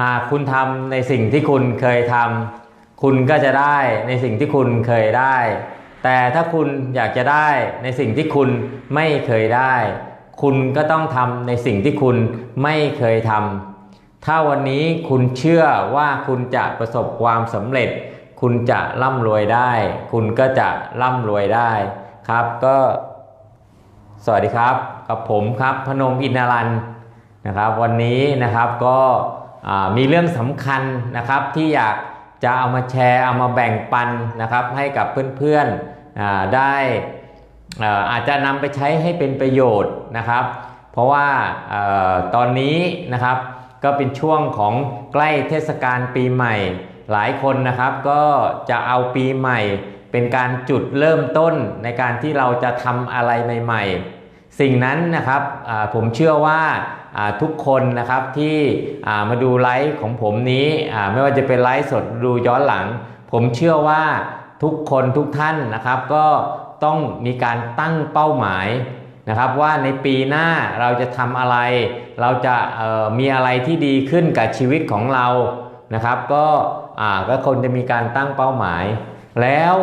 หากคุณทำในสิ่งที่คุณเคยทำคุณก็จะได้ในสิ่งที่คุณเคยได้แต่ถ้าคุณอยากจะได้ในสิ่งที่คุณไม่เคยได้คุณก็ต้องทำในสิ่งที่คุณไม่เคยทำถ้าวันนี้คุณเชื่อว่าคุณจะประสบความสำเร็จคุณจะร่ำรวยได้คุณก็จะร่ำรวยได้ครับก็สวัสดีครับกับผมครับพนมอินทรันนะครับวันนี้นะครับก็มีเรื่องสำคัญนะครับที่อยากจะเอามาแชร์เอามาแบ่งปันนะครับให้กับเพื่อนๆได้อาจจะนำไปใช้ให้เป็นประโยชน์นะครับเพราะว่าตอนนี้นะครับก็เป็นช่วงของใกล้เทศกาลปีใหม่หลายคนนะครับก็จะเอาปีใหม่เป็นการจุดเริ่มต้นในการที่เราจะทำอะไรใหม่ๆสิ่งนั้นนะครับผมเชื่อว่าทุกคนนะครับที่มาดูไลฟ์ของผมนี้ไม่ว่าจะเป็นไลฟ์สดดูย้อนหลังผมเชื่อว่าทุกคนทุกท่านนะครับก็ต้องมีการตั้งเป้าหมายนะครับว่าในปีหน้าเราจะทำอะไรเราจะมีอะไรที่ดีขึ้นกับชีวิตของเรานะครับก็คนจะมีการตั้งเป้าหมายแล้ว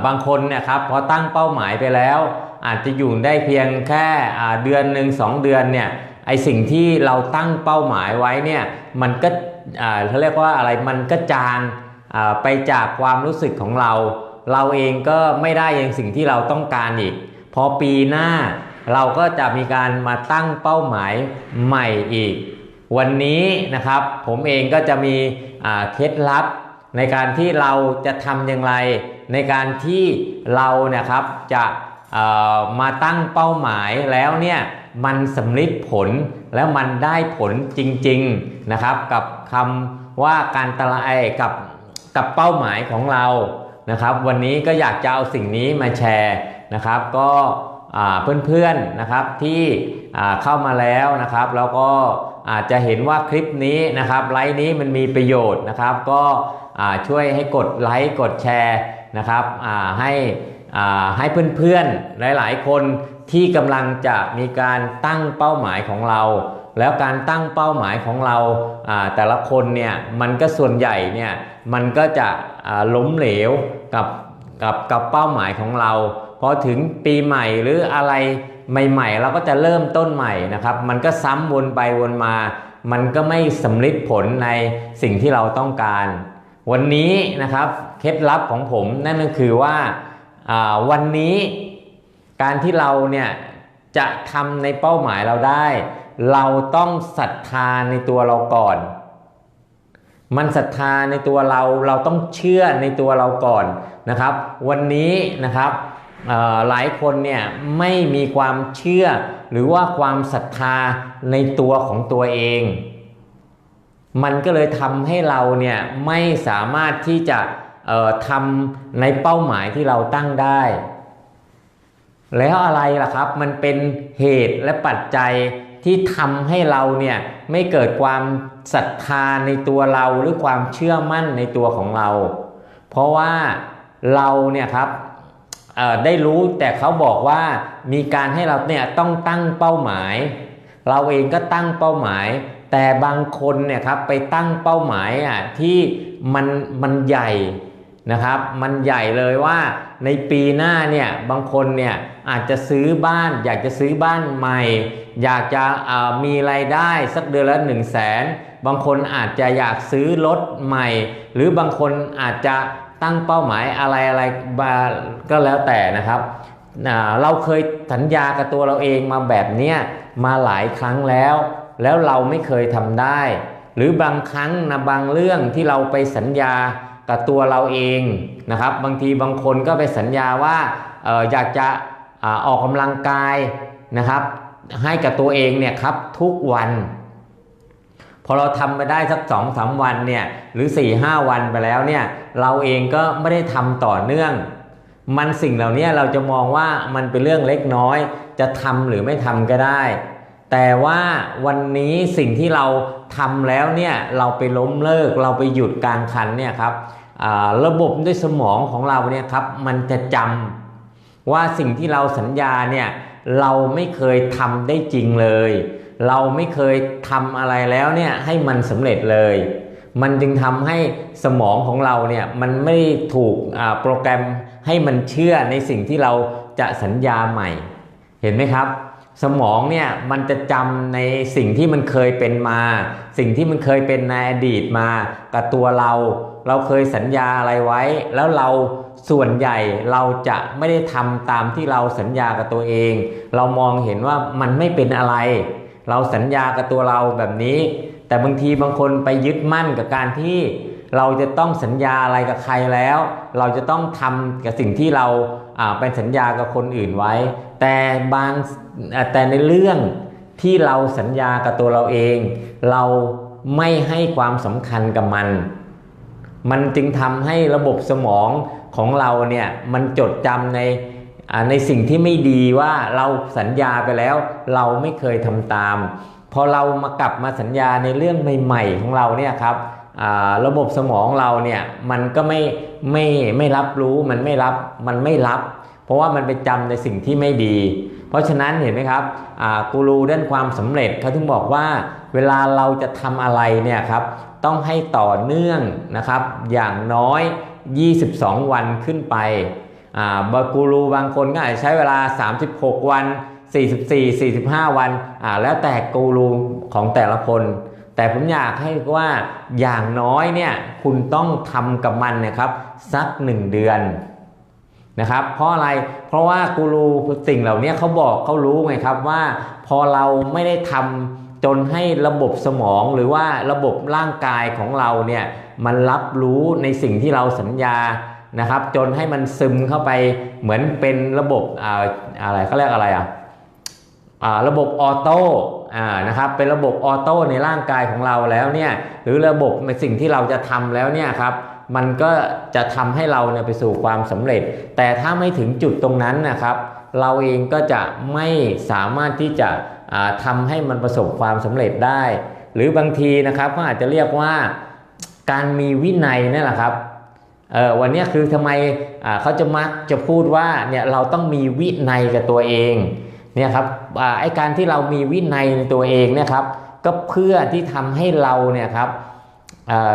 บางคนเนี่ยครับพอตั้งเป้าหมายไปแล้วอาจจะอยู่ได้เพียงแค่เดือนหนึ่ง2 เดือนเนี่ยไอสิ่งที่เราตั้งเป้าหมายไว้เนี่ยมันก็เขาเรียกว่าอะไรมันก็จางไปจากความรู้สึกของเราเองก็ไม่ได้อย่างสิ่งที่เราต้องการอีกพอปีหน้าเราก็จะมีการมาตั้งเป้าหมายใหม่อีกวันนี้นะครับผมเองก็จะมีเคล็ดลับในการที่เราจะทำอย่างไรในการที่เราเนี่ยครับจะมาตั้งเป้าหมายแล้วเนี่ยมันสำลิดผลแล้วมันได้ผลจริงๆนะครับกับคำว่าการตลาดกับเป้าหมายของเรานะครับวันนี้ก็อยากจะเอาสิ่งนี้มาแชร์นะครับก็เพื่อนๆนะครับที่เข้ามาแล้วนะครับแล้วก็อาจจะเห็นว่าคลิปนี้นะครับไลฟ์นี้มันมีประโยชน์นะครับก็ช่วยให้กดไลค์กดแชร์นะครับให้เพื่อนๆหลายๆคนที่กำลังจะมีการตั้งเป้าหมายของเราแล้วการตั้งเป้าหมายของเราแต่ละคนเนี่ยมันก็ส่วนใหญ่เนี่ยมันก็จะล้มเหลวกับเป้าหมายของเราพอถึงปีใหม่หรืออะไรใหม่ๆเราก็จะเริ่มต้นใหม่นะครับมันก็ซ้ำวนไปวนมามันก็ไม่สำลิดผลในสิ่งที่เราต้องการวันนี้นะครับเคล็ดลับของผมนั่นก็คือว่าวันนี้การที่เราเนี่ยจะทำในเป้าหมายเราได้เราต้องศรัทธาในตัวเราก่อนมันศรัทธาในตัวเราต้องเชื่อในตัวเราก่อนนะครับวันนี้นะครับหลายคนเนี่ยไม่มีความเชื่อหรือว่าความศรัทธาในตัวของตัวเองมันก็เลยทำให้เราเนี่ยไม่สามารถที่จะทำในเป้าหมายที่เราตั้งได้แล้วอะไรล่ะครับมันเป็นเหตุและปัจจัยที่ทำให้เราเนี่ยไม่เกิดความศรัทธาในตัวเราหรือความเชื่อมั่นในตัวของเราเพราะว่าเราเนี่ยครับได้รู้แต่เขาบอกว่ามีการให้เราเนี่ยต้องตั้งเป้าหมายเราเองก็ตั้งเป้าหมายแต่บางคนเนี่ยครับไปตั้งเป้าหมายที่มันใหญ่นะครับมันใหญ่เลยว่าในปีหน้าเนี่ยบางคนเนี่ยอาจจะซื้อบ้านอยากจะซื้อบ้านใหม่อยากจะมีรายได้สักเดือนละ100,000บางคนอาจจะอยากซื้อรถใหม่หรือบางคนอาจจะตั้งเป้าหมายอะไรก็แล้วแต่นะครับเราเคยสัญญากับตัวเราเองมาแบบเนี้ยมาหลายครั้งแล้วเราไม่เคยทำได้หรือบางครั้งนะบางเรื่องที่เราไปสัญญากับตัวเราเองนะครับบางทีบางคนก็ไปสัญญาว่าอยากจะออกกำลังกายนะครับให้กับตัวเองเนี่ยครับทุกวันพอเราทำไปได้สัก2-3 วันเนี่ยหรือ4-5 วันไปแล้วเนี่ยเราเองก็ไม่ได้ทำต่อเนื่องมันสิ่งเหล่านี้เราจะมองว่ามันเป็นเรื่องเล็กน้อยจะทำหรือไม่ทำก็ได้แต่ว่าวันนี้สิ่งที่เราทำแล้วเนี่ยเราไปล้มเลิกเราไปหยุดกลางคันเนี่ยครับระบบด้วยสมองของเราเนี่ยครับมันจะจำว่าสิ่งที่เราสัญญาเนี่ย เราไม่เคยทำได้จริงเลยเราไม่เคยทำอะไรแล้วเนี่ยให้มันสำเร็จเลยมันจึงทำให้สมองของเราเนี่ยมันไม่ถูกโปรแกรมให้มันเชื่อในสิ่งที่เราจะสัญญาใหม่เห็นไหมครับสมองเนี่ยมันจะจำในสิ่งที่มันเคยเป็นมาสิ่งที่มันเคยเป็นในอดีตมากับตัวเราเคยสัญญาอะไรไว้แล้วเราส่วนใหญ่เราจะไม่ได้ทำตามที่เราสัญญากับตัวเองเรามองเห็นว่ามันไม่เป็นอะไรเราสัญญากับตัวเราแบบนี้แต่บางทีบางคนไปยึดมั่นกับการที่เราจะต้องสัญญาอะไรกับใครแล้วเราจะต้องทำกับสิ่งที่เราไปสัญญากับคนอื่นไว้แต่ในเรื่องที่เราสัญญากับตัวเราเองเราไม่ให้ความสำคัญกับมันจึงทำให้ระบบสมองของเราเนี่ยมันจดจำในสิ่งที่ไม่ดีว่าเราสัญญาไปแล้วเราไม่เคยทำตามพอเรากลับมาสัญญาในเรื่องใหม่ๆของเราเนี่ยครับระบบสมองเราเนี่ยมันก็ไม่รับรู้มันไม่รับเพราะว่ามันไปจำในสิ่งที่ไม่ดีเพราะฉะนั้นเห็นไหมครับกูรูด้านความสำเร็จเขาถึงบอกว่าเวลาเราจะทำอะไรเนี่ยครับต้องให้ต่อเนื่องนะครับอย่างน้อย22วันขึ้นไปกูรูบางคนก็อาจจะใช้เวลา36วัน44-45วันแล้วแต่กูรูของแต่ละคนแต่ผมอยากให้ว่าอย่างน้อยเนี่ยคุณต้องทำกับมันนะครับสัก1 เดือนนะครับเพราะอะไรเพราะว่ากูรูสิ่งเหล่านี้เขารู้ไงครับว่าพอเราไม่ได้ทำจนให้ระบบสมองหรือว่าระบบร่างกายของเราเนี่ยมันรับรู้ในสิ่งที่เราสัญญานะครับจนให้มันซึมเข้าไปเหมือนเป็นระบบอะไรเขาเรียกอะไรระบบออโต้นะครับเป็นระบบออโต้ในร่างกายของเราแล้วเนี่ยหรือระบบในสิ่งที่เราจะทำแล้วเนี่ยครับมันก็จะทำให้เราเนี่ยไปสู่ความสำเร็จแต่ถ้าไม่ถึงจุดตรงนั้นนะครับเราเองก็จะไม่สามารถที่จะทำให้มันประสบความสำเร็จได้หรือบางทีนะครับก็อาจจะเรียกว่าการมีวินัยนั่นแหละครับวันนี้คือทำไมเขาจะมักจะพูดว่าเนี่ยเราต้องมีวินัยกับตัวเองเนี่ยครับไอ้การที่เรามีวินัยในตัวเองเนี่ยครับก็เพื่อที่ทำให้เราเนี่ยครับ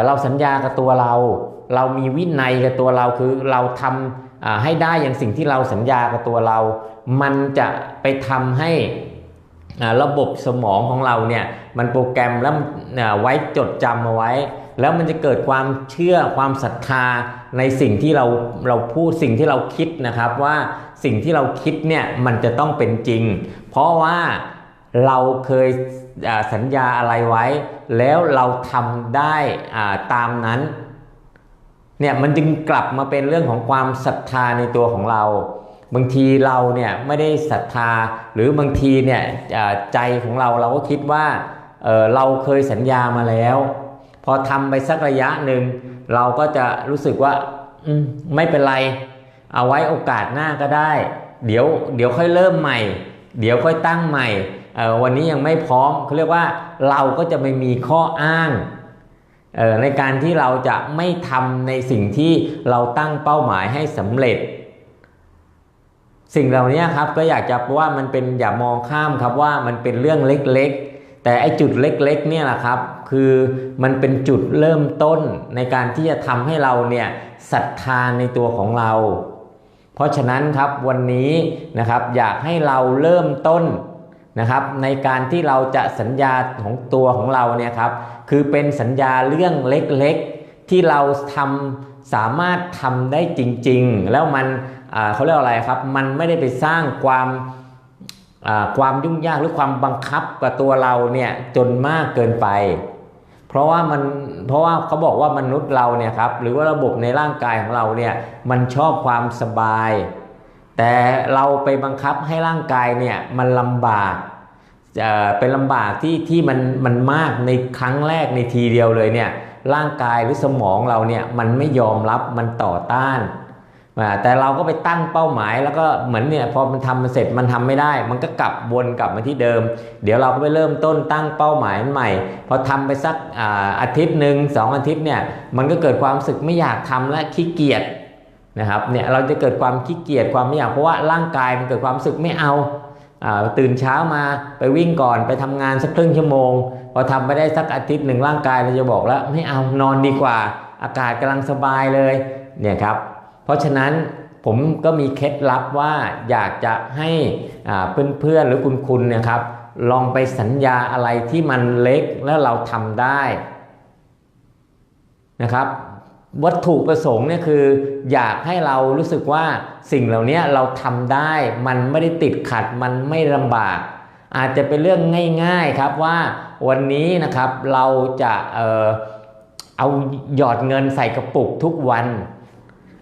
เราสัญญากับตัวเรามีวินัยกับตัวเราคือเราทำให้ได้อย่างสิ่งที่เราสัญญากับตัวเรามันจะไปทำให้ระบบสมองของเราเนี่ยมันโปรแกรมแล้วไว้จดจำเอาไว้แล้วมันจะเกิดความเชื่อความศรัทธาในสิ่งที่เราพูดสิ่งที่เราคิดนะครับว่าสิ่งที่เราคิดเนี่ยมันจะต้องเป็นจริงเพราะว่าเราเคยสัญญาอะไรไว้แล้วเราทำได้ตามนั้นเนี่ยมันจึงกลับมาเป็นเรื่องของความศรัทธาในตัวของเราบางทีเราเนี่ยไม่ได้ศรัทธาหรือบางทีเนี่ยใจของเราก็คิดว่าเราเคยสัญญามาแล้วพอทำไปสักระยะหนึ่งเราก็จะรู้สึกว่าไม่เป็นไรเอาไว้โอกาสหน้าก็ได้เดี๋ยวค่อยเริ่มใหม่เดี๋ยวค่อยตั้งใหม่วันนี้ยังไม่พร้อมเขาเรียกว่าเราก็จะไม่มีข้ออ้างในการที่เราจะไม่ทำในสิ่งที่เราตั้งเป้าหมายให้สำเร็จสิ่งเหล่านี้ครับก็อยากจะว่ามันเป็นอย่ามองข้ามครับว่ามันเป็นเรื่องเล็กๆแต่ไอ้จุดเล็กๆเนี่ยแหละครับคือมันเป็นจุดเริ่มต้นในการที่จะทำให้เราเนี่ยศรัทธาในตัวของเราเพราะฉะนั้นครับวันนี้นะครับอยากให้เราเริ่มต้นนะครับในการที่เราจะสัญญาของตัวของเราเนี่ยครับคือเป็นสัญญาเรื่องเล็กๆที่เราสามารถทำได้จริงๆแล้วมันเขาเรียกอะไรครับมันไม่ได้ไปสร้างความยุ่งยากหรือความบังคับกับตัวเราเนี่ยจนมากเกินไปเพราะว่าเขาบอกว่ามนุษย์เราเนี่ยครับหรือว่าระบบในร่างกายของเราเนี่ยมันชอบความสบายแต่เราไปบังคับให้ร่างกายเนี่ยมันลำบากเป็นลำบากที่มันมากในครั้งแรกในทีเดียวเลยเนี่ยร่างกายหรือสมองเราเนี่ยมันไม่ยอมรับมันต่อต้านแต่เราก็ไปตั้งเป้าหมายแล้วก็เหมือนเนี่ยพอมันทำเสร็จมันทำไม่ได้มันก็วนกลับมาที่เดิมเดี๋ยวเราก็ไปเริ่มต้นตั้งเป้าหมายใหม่พอทำไปสักอาทิตย์หนึ่ง2 อาทิตย์เนี่ยมันก็เกิดความรู้สึกไม่อยากทำและขี้เกียจนะครับเนี่ยเราจะเกิดความขี้เกียจความไม่อยากเพราะว่าร่างกายมันเกิดความรู้สึกไม่เอา ตื่นเช้ามาไปวิ่งก่อนไปทำงานสักครึ่งชั่วโมงพอทำไปได้สักอาทิตย์หนึ่งร่างกายเราจะบอกแล้วไม่เอานอนดีกว่าอากาศกำลังสบายเลยเนี่ยครับเพราะฉะนั้นผมก็มีเคล็ดลับว่าอยากจะให้เพื่อนๆหรือคุณเนี่ยครับลองไปสัญญาอะไรที่มันเล็กแล้วเราทำได้นะครับวัตถุประสงค์เนี่ยคืออยากให้เรารู้สึกว่าสิ่งเหล่านี้เราทำได้มันไม่ได้ติดขัดมันไม่ลำบากอาจจะเป็นเรื่องง่ายๆครับว่าวันนี้นะครับเราจะเอาหยอดเงินใส่กระปุกทุกวัน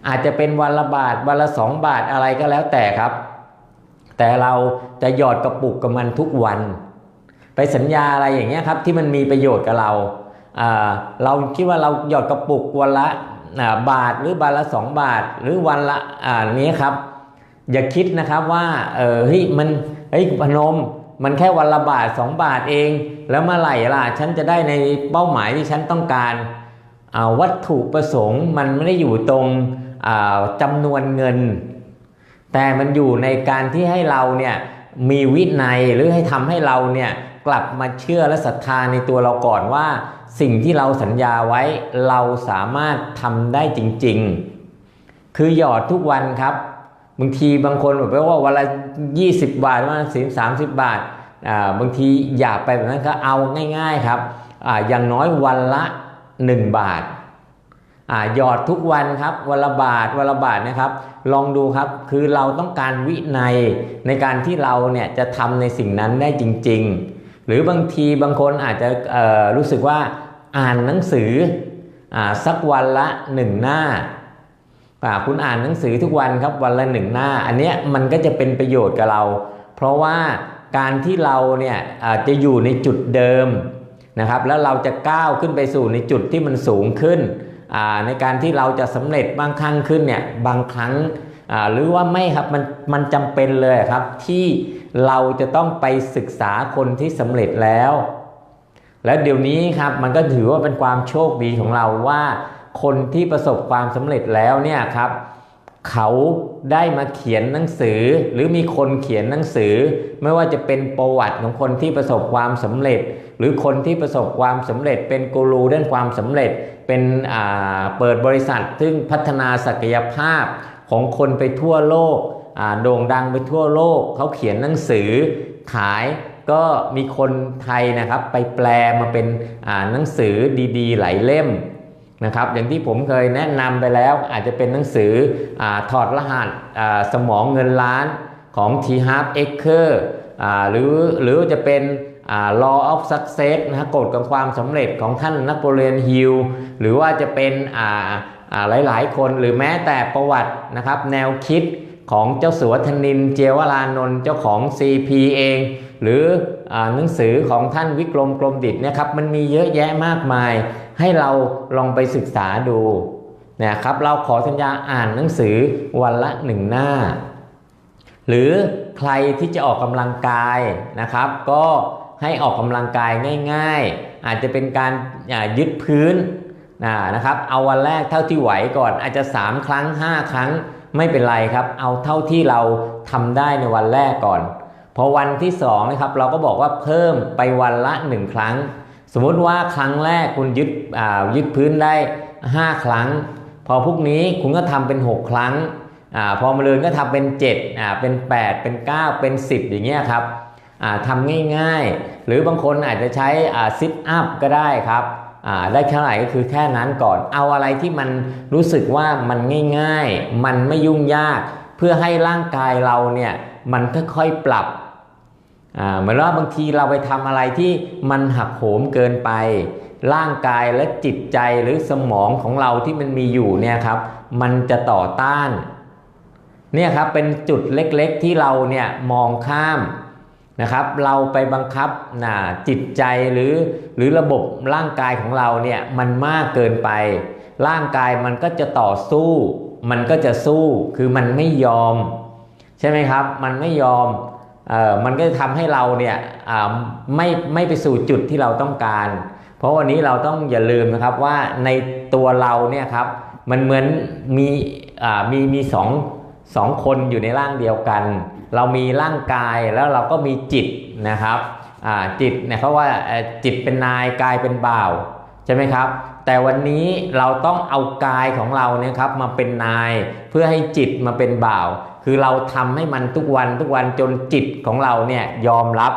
อาจจะเป็นวันละบาทวันละ2 บาทอะไรก็แล้วแต่ครับแต่เราจะหยอดกระปุกกับมันทุกวันไปสัญญาอะไรอย่างเงี้ยครับที่มันมีประโยชน์กับเราคิดว่าเราหยอดกระปุกวันละบาทหรือบาทละ2 บาทหรือวันละนี้ครับอย่าคิดนะครับว่าเฮ้ยพนมมันแค่วันละบาท2 บาทเองแล้วเมื่อไหร่ล่ะฉันจะได้ในเป้าหมายที่ฉันต้องการวัตถุประสงค์มันไม่ได้อยู่ตรงจำนวนเงินแต่มันอยู่ในการที่ให้เราเนี่ยมีวินัยหรือให้ทำให้เราเนี่ยกลับมาเชื่อและศรัทธาในตัวเราก่อนว่าสิ่งที่เราสัญญาไว้เราสามารถทำได้จริงๆคือหยอดทุกวันครับบางทีบางคนบอกว่าวันละ20 บาทวันละ30 บาทบางทีอย่าไปแบบนั้นก็เอาง่ายๆครับอย่างน้อยวันละ1 บาทหยอดทุกวันครับวันละบาทวันละบาทนะครับลองดูครับคือเราต้องการวินัยในการที่เราเนี่ยจะทำในสิ่งนั้นได้จริงๆหรือบางทีบางคนอาจจะรู้สึกว่าอ่านหนังสือสักวันละ1 หน้าคุณอ่านหนังสือทุกวันครับวันละ1 หน้าอันเนี้ยมันก็จะเป็นประโยชน์กับเราเพราะว่าการที่เราเนี่ยจะอยู่ในจุดเดิมนะครับแล้วเราจะก้าวขึ้นไปสู่ในจุดที่มันสูงขึ้นในการที่เราจะสำเร็จบางครั้งขึ้นเนี่ยบางครั้งหรือว่าไม่ครับมันจำเป็นเลยครับที่เราจะต้องไปศึกษาคนที่สำเร็จแล้วและเดี๋ยวนี้ครับมันก็ถือว่าเป็นความโชคดีของเราว่าคนที่ประสบความสำเร็จแล้วเนี่ยครับเขาได้มาเขียนหนังสือหรือมีคนเขียนหนังสือไม่ว่าจะเป็นประวัติของคนที่ประสบความสำเร็จหรือคนที่ประสบความสำเร็จเป็นกูรูด้านความสำเร็จเป็นเปิดบริษัทซึ่งพัฒนาศักยภาพของคนไปทั่วโลกโด่งดังไปทั่วโลกเขาเขียนหนังสือขายก็มีคนไทยนะครับไปแปลมาเป็นหนังสือดีๆหลายเล่มนะครับอย่างที่ผมเคยแนะนำไปแล้วอาจจะเป็นหนังสือถอดรหัสสมองเงินล้านของ T. Harv Eker หรือจะเป็นLaw of Success นะกฎของความสำเร็จของท่านนโปเลียนฮิลหรือว่าจะเป็นหลายๆคนหรือแม้แต่ประวัตินะครับแนวคิดของเจ้าสัวธนินทร์เจียวรานนท์เจ้าของ CP เองหรือหนังสือของท่านวิกรมกรมดิษฐ์เนี่ยครับมันมีเยอะแยะมากมายให้เราลองไปศึกษาดูนะครับเราขอสัญญาอ่านหนังสือวันละ1 หน้าหรือใครที่จะออกกำลังกายนะครับก็ให้ออกกำลังกายง่ายๆอาจจะเป็นการยึดพื้นนะครับเอาวันแรกเท่าที่ไหวก่อนอาจจะ3 ครั้ง5 ครั้งไม่เป็นไรครับเอาเท่าที่เราทำได้ในวันแรกก่อนพอวันที่2นะครับเราก็บอกว่าเพิ่มไปวันละ1 ครั้งสมมุติว่าครั้งแรกคุณยึดพื้นได้5 ครั้งพอพรุ่งนี้คุณก็ทำเป็น6 ครั้งพอมะรืนก็ทำเป็น7เป็น8เป็น9เป็น10อย่างเงี้ยครับทำง่ายๆหรือบางคนอาจจะใช้ซิทอัพก็ได้ครับได้เท่าไหร่ก็คือแค่นั้นก่อนเอาอะไรที่มันรู้สึกว่ามันง่ายๆมันไม่ยุ่งยากเพื่อให้ร่างกายเราเนี่ยมันค่อยๆปรับเหมือนว่าบางทีเราไปทำอะไรที่มันหักโหมเกินไปร่างกายและจิตใจหรือสมองของเราที่มันมีอยู่เนี่ยครับมันจะต่อต้านเนี่ยครับเป็นจุดเล็กๆที่เราเนี่ยมองข้ามนะครับเราไปบังคับจิตใจหรือระบบร่างกายของเราเนี่ยมันมากเกินไปร่างกายมันก็จะต่อสู้มันก็จะสู้คือมันไม่ยอมใช่ไหมครับมันไม่ยอมมันก็จะทำให้เราเนี่ยไม่ไปสู่จุดที่เราต้องการเพราะวันนี้เราต้องอย่าลืมนะครับว่าในตัวเราเนี่ยครับมันเหมือนมีสองคนอยู่ในร่างเดียวกัน เรามีร่างกายแล้วเราก็มีจิตนะครับจิตเนี่ยเขาว่าจิตเป็นนายกายเป็นบ่าวใช่ไหมครับแต่วันนี้เราต้องเอากายของเราเนี่ยครับมาเป็นนายเพื่อให้จิตมาเป็นบ่าวคือเราทำให้มันทุกวันจนจิตของเราเนี่ยยอมรับ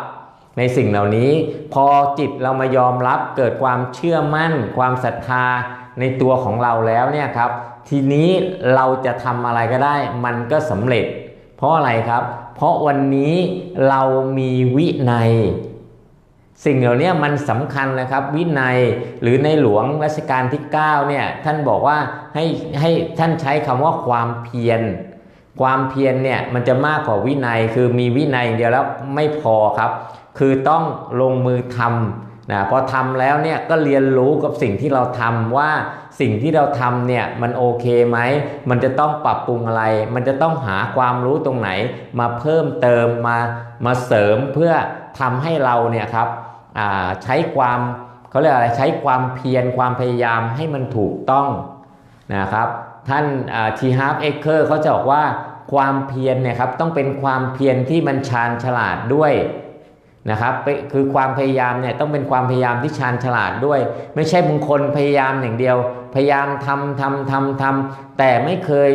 ในสิ่งเหล่านี้พอจิตเรามายอมรับเกิดความเชื่อมั่นความศรัทธาในตัวของเราแล้วเนี่ยครับทีนี้เราจะทำอะไรก็ได้มันก็สำเร็จเพราะอะไรครับเพราะวันนี้เรามีวินัยสิ่งเหล่านี้มันสำคัญนะครับวินัยหรือในหลวงรัชกาลที่9เนี่ยท่านบอกว่าให้ท่านใช้คำว่าความเพียรเนี่ยมันจะมากกว่าวินัยคือมีวินัยอย่างเดียวแล้วไม่พอครับคือต้องลงมือทำนะพอทำแล้วเนี่ยก็เรียนรู้กับสิ่งที่เราทำว่าสิ่งที่เราทำเนี่ยมันโอเคไหมมันจะต้องปรับปรุงอะไรมันจะต้องหาความรู้ตรงไหนมาเพิ่มเติมมาเสริมเพื่อทำให้เราเนี่ยครับใช้ความเขาเรียกอะไรใช้ความเพียรความพยายามให้มันถูกต้องนะครับท่านทีฮาร์ฟเอเคอร์เขาจะบอกว่าความเพียรเนี่ยครับต้องเป็นความเพียรที่มันชาญฉลาดด้วยนะครับคือความพยายามเนี่ยต้องเป็นความพยายามที่ชาญฉลาดด้วยไม่ใช่บางคนพยายามอย่างเดียวพยายามทำแต่ไม่เคย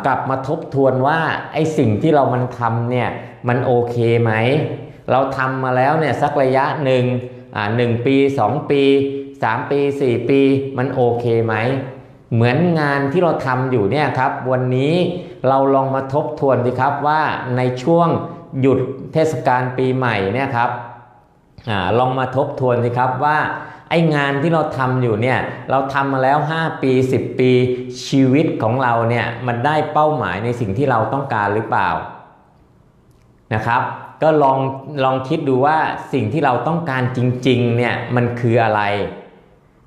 กลับมาทบทวนว่าไอ้สิ่งที่เรามันทำเนี่ยมันโอเคไหมเราทำมาแล้วเนี่ยสักระยะหนึ่ง1 ปี2 ปี3 ปี4 ปีมันโอเคไหมเหมือนงานที่เราทำอยู่เนี่ยครับวันนี้เราลองมาทบทวนดีครับว่าในช่วงหยุดเทศกาลปีใหม่เนี่ยครับลองมาทบทวนสิครับว่าไอ้งานที่เราทำอยู่เนี่ยเราทำมาแล้ว5 ปี10 ปีชีวิตของเราเนี่ยมันได้เป้าหมายในสิ่งที่เราต้องการหรือเปล่านะครับก็ลองคิดดูว่าสิ่งที่เราต้องการจริงๆเนี่ยมันคืออะไร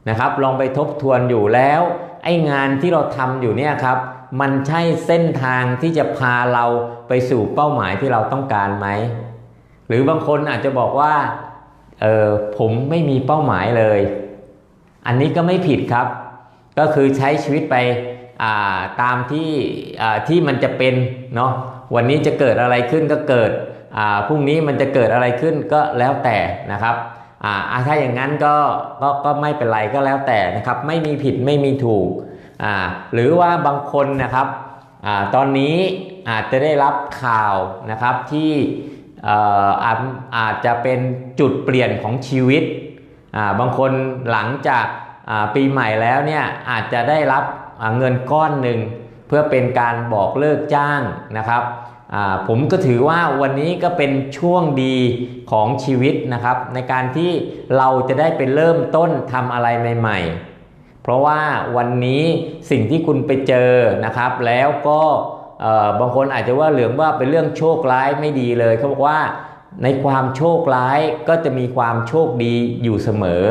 นะครับลองไปทบทวนอยู่แล้วไอ้งานที่เราทำอยู่เนี่ยครับมันใช่เส้นทางที่จะพาเราไปสู่เป้าหมายที่เราต้องการไหมหรือบางคนอาจจะบอกว่าผมไม่มีเป้าหมายเลยอันนี้ก็ไม่ผิดครับก็คือใช้ชีวิตไปตามที่มันจะเป็นเนาะวันนี้จะเกิดอะไรขึ้นก็เกิดพรุ่งนี้มันจะเกิดอะไรขึ้นก็แล้วแต่นะครับถ้าอย่างนั้นก็ไม่เป็นไรก็แล้วแต่นะครับไม่มีผิดไม่มีถูกหรือว่าบางคนนะครับตอนนี้อาจจะได้รับข่าวนะครับที่อาจจะเป็นจุดเปลี่ยนของชีวิตบางคนหลังจากปีใหม่แล้วเนี่ยอาจจะได้รับเงินก้อนหนึ่งเพื่อเป็นการบอกเลิกจ้างนะครับผมก็ถือว่าวันนี้ก็เป็นช่วงดีของชีวิตนะครับในการที่เราจะได้ไปเริ่มต้นทำอะไรใหม่ๆเพราะว่าวันนี้สิ่งที่คุณไปเจอนะครับแล้วก็บางคนอาจจะว่าเหลืองว่าเป็นเรื่องโชคร้ายไม่ดีเลยเขาบอกว่าในความโชคร้ายก็จะมีความโชคดีอยู่เสมอ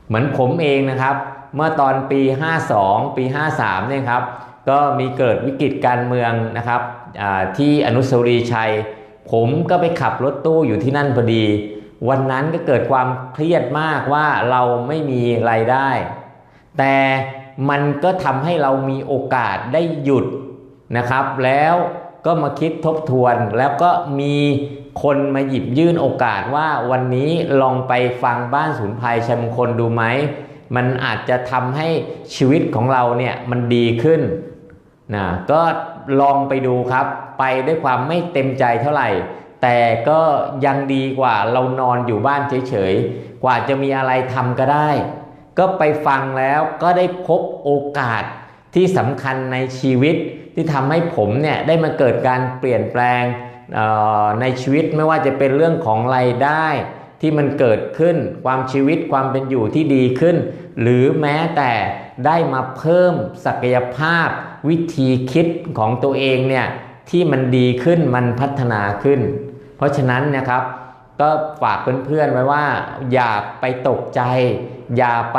เหมือนผมเองนะครับเมื่อตอนปี52ปี53เนี่ยครับก็มีเกิดวิกฤตการเมืองนะครับที่อนุสาวรีย์ชัยผมก็ไปขับรถตู้อยู่ที่นั่นพอดีวันนั้นก็เกิดความเครียดมากว่าเราไม่มีรายได้แต่มันก็ทำให้เรามีโอกาสได้หยุดนะครับแล้วก็มาคิดทบทวนแล้วก็มีคนมาหยิบยื่นโอกาสว่าวันนี้ลองไปฟังบ้านศูนย์ภัยชัยมงคลดูไหมมันอาจจะทำให้ชีวิตของเราเนี่ยมันดีขึ้นนะก็ลองไปดูครับไปด้วยความไม่เต็มใจเท่าไหร่แต่ก็ยังดีกว่าเรานอนอยู่บ้านเฉยๆกว่าจะมีอะไรทำก็ได้ก็ไปฟังแล้วก็ได้พบโอกาสที่สำคัญในชีวิตที่ทำให้ผมเนี่ยได้มาเกิดการเปลี่ยนแปลงในชีวิตไม่ว่าจะเป็นเรื่องของรายได้ที่มันเกิดขึ้นความชีวิตความเป็นอยู่ที่ดีขึ้นหรือแม้แต่ได้มาเพิ่มศักยภาพวิธีคิดของตัวเองเนี่ยที่มันดีขึ้นมันพัฒนาขึ้นเพราะฉะนั้นนะครับก็ฝากเพื่อนๆไว้ว่าอย่าไปตกใจอย่าไป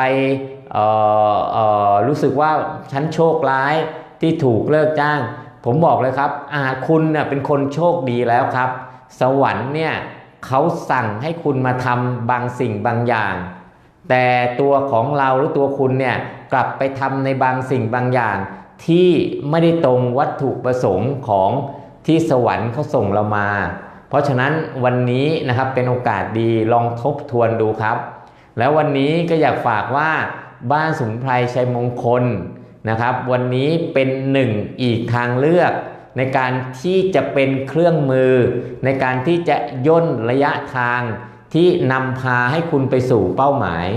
รู้สึกว่าฉันโชคร้ายที่ถูกเลิกจ้างผมบอกเลยครับคุณเนี่ยเป็นคนโชคดีแล้วครับสวรรค์เนี่ยเขาสั่งให้คุณมาทำบางสิ่งบางอย่างแต่ตัวของเราหรือตัวคุณเนี่ยกลับไปทำในบางสิ่งบางอย่างที่ไม่ได้ตรงวัตถุประสงค์ของ ที่สวรรค์เขาส่งเรามาเพราะฉะนั้นวันนี้นะครับเป็นโอกาสดีลองทบทวนดูครับแล้ววันนี้ก็อยากฝากว่าบ้านสมุนไพรชัยมงคลนะครับวันนี้เป็นหนึ่งอีกทางเลือกในการที่จะเป็นเครื่องมือในการที่จะย่นระยะทางที่นำพาให้คุณไปสู่เป้าหมาย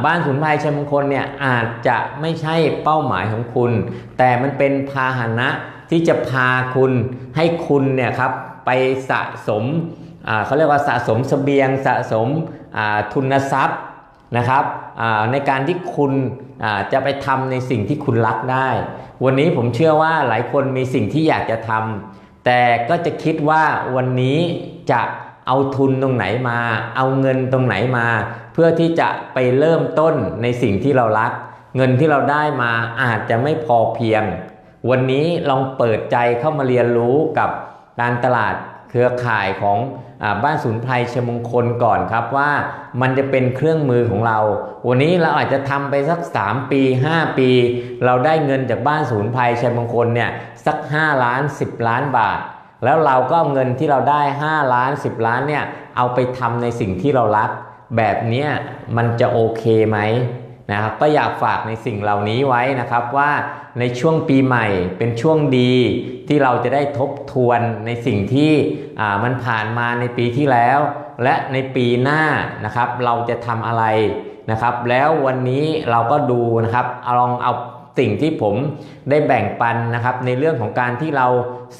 บ้านสมุนไพรชัยมงคลเนี่ยอาจจะไม่ใช่เป้าหมายของคุณแต่มันเป็นพาหนะที่จะพาคุณให้คุณเนี่ยครับไปสะสมเขาเรียกว่าสะสมเสบียงสะสมทุนทรัพย์นะครับในการที่คุณจะไปทำในสิ่งที่คุณรักได้วันนี้ผมเชื่อว่าหลายคนมีสิ่งที่อยากจะทำแต่ก็จะคิดว่าวันนี้จะเอาทุนตรงไหนมาเอาเงินตรงไหนมาเพื่อที่จะไปเริ่มต้นในสิ่งที่เรารักเงินที่เราได้มาอาจจะไม่พอเพียงวันนี้ลองเปิดใจเข้ามาเรียนรู้กับการตลาดเครือข่ายของบ้านสมุนไพรชัยมงคลก่อนครับว่ามันจะเป็นเครื่องมือของเราวันนี้เราอาจจะทำไปสัก3ปี5ปีเราได้เงินจากบ้านสมุนไพรชัยมงคลเนี่ยสัก5ล้าน10ล้านบาทแล้วเราก็เอาเงินที่เราได้5ล้าน10ล้านเนี่ยเอาไปทำในสิ่งที่เรารักแบบนี้มันจะโอเคไหมนะครับก็อยากฝากในสิ่งเหล่านี้ไว้นะครับว่าในช่วงปีใหม่เป็นช่วงดีที่เราจะได้ทบทวนในสิ่งที่มันผ่านมาในปีที่แล้วและในปีหน้านะครับเราจะทำอะไรนะครับแล้ววันนี้เราก็ดูนะครับลองเอาสิ่งที่ผมได้แบ่งปันนะครับในเรื่องของการที่เรา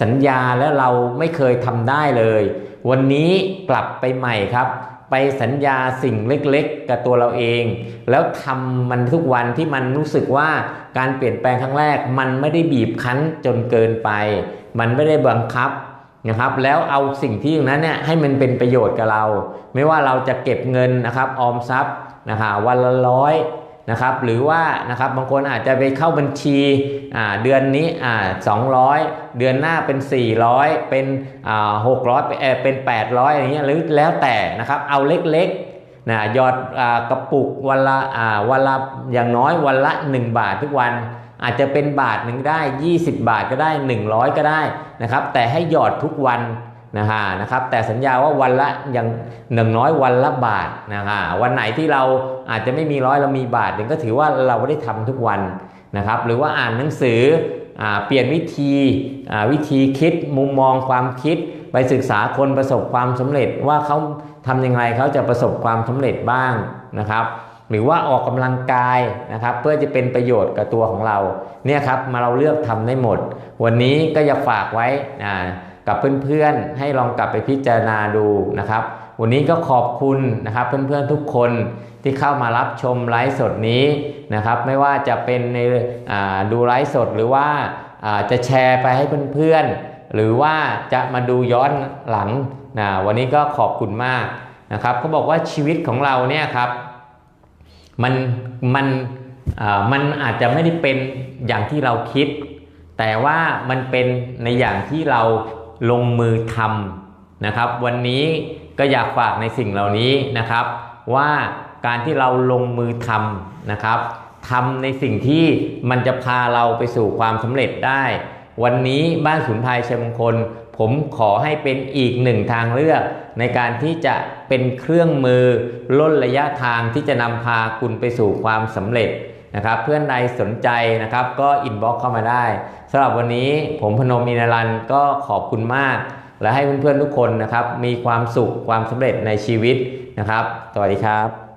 สัญญาและเราไม่เคยทำได้เลยวันนี้กลับไปใหม่ครับไปสัญญาสิ่งเล็กๆกับตัวเราเองแล้วทำมันทุกวันที่มันรู้สึกว่าการเปลี่ยนแปลงครั้งแรกมันไม่ได้บีบคั้นจนเกินไปมันไม่ได้บังคับนะครับแล้วเอาสิ่งที่อย่างนั้นเนี่ยให้มันเป็นประโยชน์กับเราไม่ว่าเราจะเก็บเงินนะครับออมทรัพย์นะครับวันละ100นะครับหรือว่านะครับบางคนอาจจะไปเข้าบัญชีเดือนนี้200เดือนหน้าเป็น400เป็น600เป็น800อย่างเงี้ยหรือแล้วแต่นะครับเอาเล็กๆนะหยอดกระปุกวันละอย่างน้อยวันละ1บาททุกวันอาจจะเป็นบาทหนึ่งได้20บาทก็ได้100ก็ได้นะครับแต่ให้หยอดทุกวันนะครับแต่สัญญาว่าวันละอย่างน้อยวันละบาทวันไหนที่เราอาจจะไม่มี100เรามีบาทหนึ่งก็ถือว่าเราได้ทำทุกวันนะครับหรือว่าอ่านหนังสือเปลี่ยนวิธีคิดมุมมองความคิดไปศึกษาคนประสบความสำเร็จว่าเขาทำยังไงเขาจะประสบความสำเร็จบ้างนะครับหรือว่าออกกำลังกายนะครับเพื่อจะเป็นประโยชน์กับตัวของเราเนี่ยครับเราเลือกทำได้หมดวันนี้ก็อยากฝากไว้กับเพื่อนๆให้ลองกลับไปพิจารณาดูนะครับวันนี้ก็ขอบคุณนะครับเพื่อนๆทุกคนที่เข้ามารับชมไลฟ์สดนี้นะครับไม่ว่าจะเป็นในดูไลฟ์สดหรือว่าจะแชร์ไปให้เพื่อนๆหรือว่าจะมาดูย้อนหลังวันนี้ก็ขอบคุณมากนะครับเขาบอกว่าชีวิตของเราเนี่ยครับมันอาจจะไม่ได้เป็นอย่างที่เราคิดแต่ว่ามันเป็นในอย่างที่เราลงมือทำนะครับวันนี้ก็อยากฝากในสิ่งเหล่านี้นะครับว่าการที่เราลงมือทำนะครับทำในสิ่งที่มันจะพาเราไปสู่ความสำเร็จได้วันนี้บ้านสมุนไพรชัยมงคลผมขอให้เป็นอีกหนึ่งทางเลือกในการที่จะเป็นเครื่องมือล่นระยะทางที่จะนำพาคุณไปสู่ความสำเร็จนะครับเพื่อนใดสนใจนะครับก็อินบ็อกซ์เข้ามาได้สำหรับวันนี้ผมพนม อินทรันท์ก็ขอบคุณมากและให้เพื่อนๆทุกคนนะครับมีความสุขความสำเร็จในชีวิตนะครับสวัสดีครับ